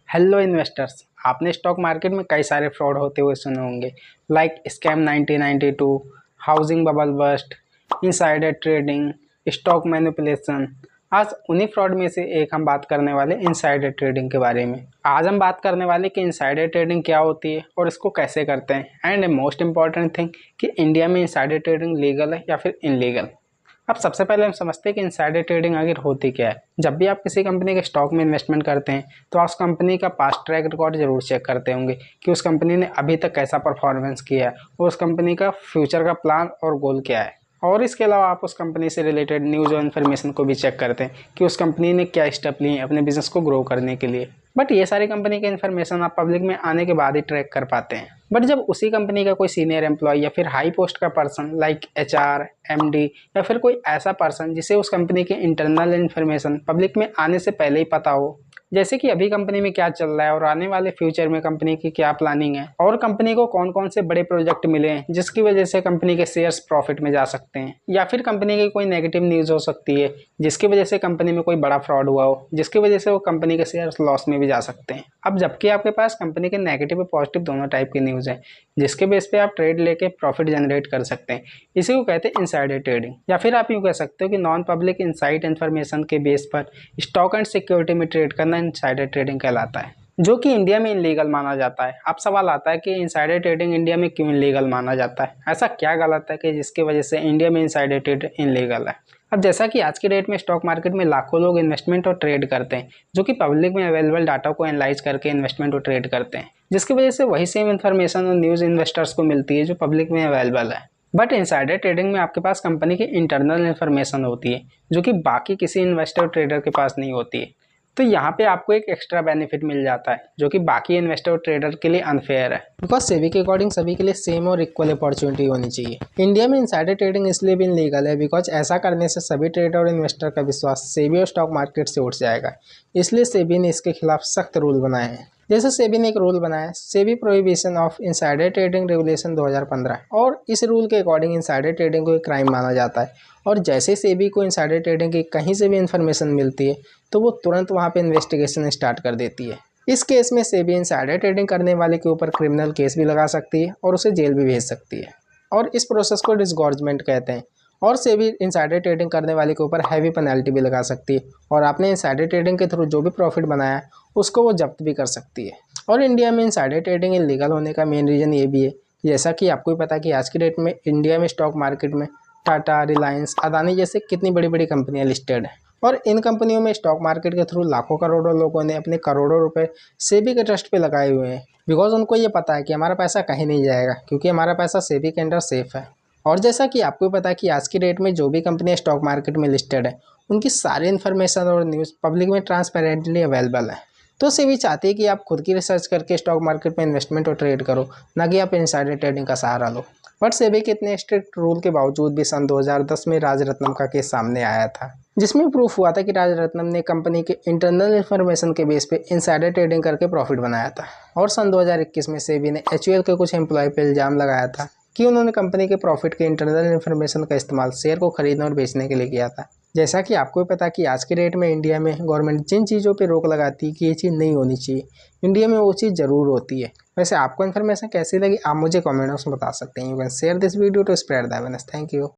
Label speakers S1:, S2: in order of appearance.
S1: Hello investors, आपने stock market में कई सारे फ्रॉड होते हुए सुने होंगे, like scam 1992, housing bubble bust, insider trading, stock manipulation. आज उन्हीं फ्रॉड में से एक हम बात करने वाले इनसाइडर ट्रेडिंग के बारे में। आज हम बात करने वाले कि इनसाइडर ट्रेडिंग क्या होती है और इसको कैसे करते हैं, एंड मोस्ट इंपॉर्टेंट थिंग कि इंडिया में इनसाइडर ट्रेडिंग लीगल है या फिर इनलीगल। अब सबसे पहले हम समझते हैं कि इनसाइडर ट्रेडिंग आखिर होती क्या है। जब भी आप किसी कंपनी के स्टॉक में इन्वेस्टमेंट करते हैं तो आप उस कंपनी का पास्ट ट्रैक रिकॉर्ड जरूर चेक करते होंगे कि उस कंपनी ने अभी तक कैसा परफॉर्मेंस किया है और उस कंपनी का फ्यूचर का प्लान और गोल क्या है। और इसके अलावा आप उस कंपनी से रिलेटेड न्यूज़ और इन्फॉर्मेशन को भी चेक करते हैं कि उस कंपनी ने क्या स्टेप लिए अपने बिजनेस को ग्रो करने के लिए। बट ये सारी कंपनी के इन्फॉर्मेशन आप पब्लिक में आने के बाद ही ट्रैक कर पाते हैं। बट जब उसी कंपनी का कोई सीनियर एम्प्लॉय या फिर हाई पोस्ट का पर्सन लाइक एचआर, एमडी या फिर कोई ऐसा पर्सन जिसे उस कंपनी के इंटरनल इन्फॉर्मेशन पब्लिक में आने से पहले ही पता हो, जैसे कि अभी कंपनी में क्या चल रहा है और आने वाले फ्यूचर में कंपनी की क्या प्लानिंग है और कंपनी को कौन कौन से बड़े प्रोजेक्ट मिले हैं जिसकी वजह से कंपनी के शेयर्स प्रॉफिट में जा सकते हैं, या फिर कंपनी की कोई नेगेटिव न्यूज़ हो सकती है जिसकी वजह से कंपनी में कोई बड़ा फ्रॉड हुआ हो जिसकी वजह से वो कंपनी के शेयर्स लॉस में भी जा सकते हैं। अब जबकि आपके पास कंपनी के नेगेटिव और पॉजिटिव दोनों टाइप की न्यूज़ है जिसके बेस पे आप ट्रेड लेके प्रॉफिट जनरेट कर सकते हैं। इसी को कहते हैं इनसाइडर ट्रेडिंग, या फिर आप यूँ कह सकते हो कि नॉन पब्लिक इनसाइड इन्फॉर्मेशन के बेस पर स्टॉक एंड सिक्योरिटी में ट्रेड करना इनसाइडर ट्रेडिंग कहलाता है, जो कि इंडिया में इनलीगल माना जाता है। अब सवाल आता है कि इनसाइडर ट्रेडिंग इंडिया में क्यों इनलीगल माना जाता है, ऐसा क्या गलत है कि जिसकी वजह से इंडिया में इनसाइडर ट्रेड इनलीगल है। अब जैसा कि आज की डेट में स्टॉक मार्केट में लाखों लोग इन्वेस्टमेंट और ट्रेड करते हैं जो कि पब्लिक में अवेलेबल डाटा को एनालाइज करके इन्वेस्टमेंट और ट्रेड करते हैं, जिसकी वजह से वही सेम इन्फॉर्मेशन और न्यूज़ इन्वेस्टर्स को मिलती है जो पब्लिक में अवेलेबल है। बट इनसाइडर ट्रेडिंग में आपके पास कंपनी की इंटरनल इन्फॉर्मेशन होती है जो कि बाकी किसी इन्वेस्टर ट्रेडर के पास नहीं होती है। तो यहाँ पे आपको एक एक्स्ट्रा बेनिफिट मिल जाता है जो कि बाकी इन्वेस्टर और ट्रेडर के लिए अनफेयर है, बिकॉज सेबी के अकॉर्डिंग सभी के लिए सेम और इक्वल अपॉर्चुनिटी होनी चाहिए। इंडिया में इनसाइडर ट्रेडिंग इसलिए भी इनलीगल है बिकॉज ऐसा करने से सभी ट्रेडर और इन्वेस्टर का विश्वास सेबी और स्टॉक मार्केट से उठ जाएगा। इसलिए सेबी ने इसके खिलाफ सख्त रूल बनाए हैं। जैसे सेबी ने एक रूल बनाया, SEBI prohibition of insider trading regulation 2015, और इस रूल के अकॉर्डिंग इनसाइडर ट्रेडिंग को एक क्राइम माना जाता है। और जैसे ही सेबी को इनसाइडर ट्रेडिंग की कहीं से भी इन्फॉर्मेशन मिलती है तो वो तुरंत वहाँ पे इन्वेस्टिगेशन स्टार्ट कर देती है। इस केस में सेबी इनसाइडर ट्रेडिंग करने वाले के ऊपर क्रिमिनल केस भी लगा सकती है और उसे जेल भी भेज सकती है, और इस प्रोसेस को डिसगॉर्जमेंट कहते हैं। और सेबी इनसाइडर ट्रेडिंग करने वाले के ऊपर हैवी पेनल्टी भी लगा सकती है और आपने इनसाइडर ट्रेडिंग के थ्रू जो भी प्रॉफिट बनाया है उसको वो जब्त भी कर सकती है। और इंडिया में इनसाइडर ट्रेडिंग इलीगल होने का मेन रीज़न ये भी है, जैसा कि आपको ही पता है कि आज की डेट में इंडिया में स्टॉक मार्केट में टाटा, रिलायंस, अदानी जैसे कितनी बड़ी बड़ी कंपनियां लिस्टेड हैं, और इन कंपनियों में स्टॉक मार्केट के थ्रू लाखों करोड़ों लोगों ने अपने करोड़ों रुपए सेबी के ट्रस्ट पे लगाए हुए हैं, बिकॉज उनको ये पता है कि हमारा पैसा कहीं नहीं जाएगा क्योंकि हमारा पैसा सेबी के अंडर सेफ है। और जैसा कि आपको पता है कि आज की डेट में जो भी कंपनियां स्टॉक मार्केट में लिस्टेड है उनकी सारी इन्फॉर्मेशन और न्यूज़ पब्लिक में ट्रांसपेरेंटली अवेलेबल है। तो सेबी चाहती है कि आप खुद की रिसर्च करके स्टॉक मार्केट में इन्वेस्टमेंट और ट्रेड करो, ना कि आप इनसाइडर ट्रेडिंग का सहारा लो। बट सेबी के इतने स्ट्रिक्ट रूल के बावजूद भी सन 2010 में राजरत्नम का केस सामने आया था, जिसमें प्रूफ हुआ था कि राजरत्नम ने कंपनी के इंटरनल इन्फॉर्मेशन के बेस पे इनसाइडर ट्रेडिंग करके प्रॉफिट बनाया था। और सन 2021 में सेबी ने एचयूएल के कुछ एम्प्लॉय पर इल्ज़ाम लगाया था कि उन्होंने कंपनी के प्रॉफिट के इंटरनल इन्फॉर्मेशन का इस्तेमाल शेयर को खरीदने और बेचने के लिए किया था। जैसा कि आपको पता है कि आज के डेट में इंडिया में गवर्नमेंट जिन चीज़ों पे रोक लगाती है कि ये चीज़ नहीं होनी चाहिए, इंडिया में वो चीज़ ज़रूर होती है। वैसे आपको इन्फॉर्मेशन कैसी लगी आप मुझे कमेंट बॉक्स में बता सकते हैं। You can share this video to spread the awareness. Thank you.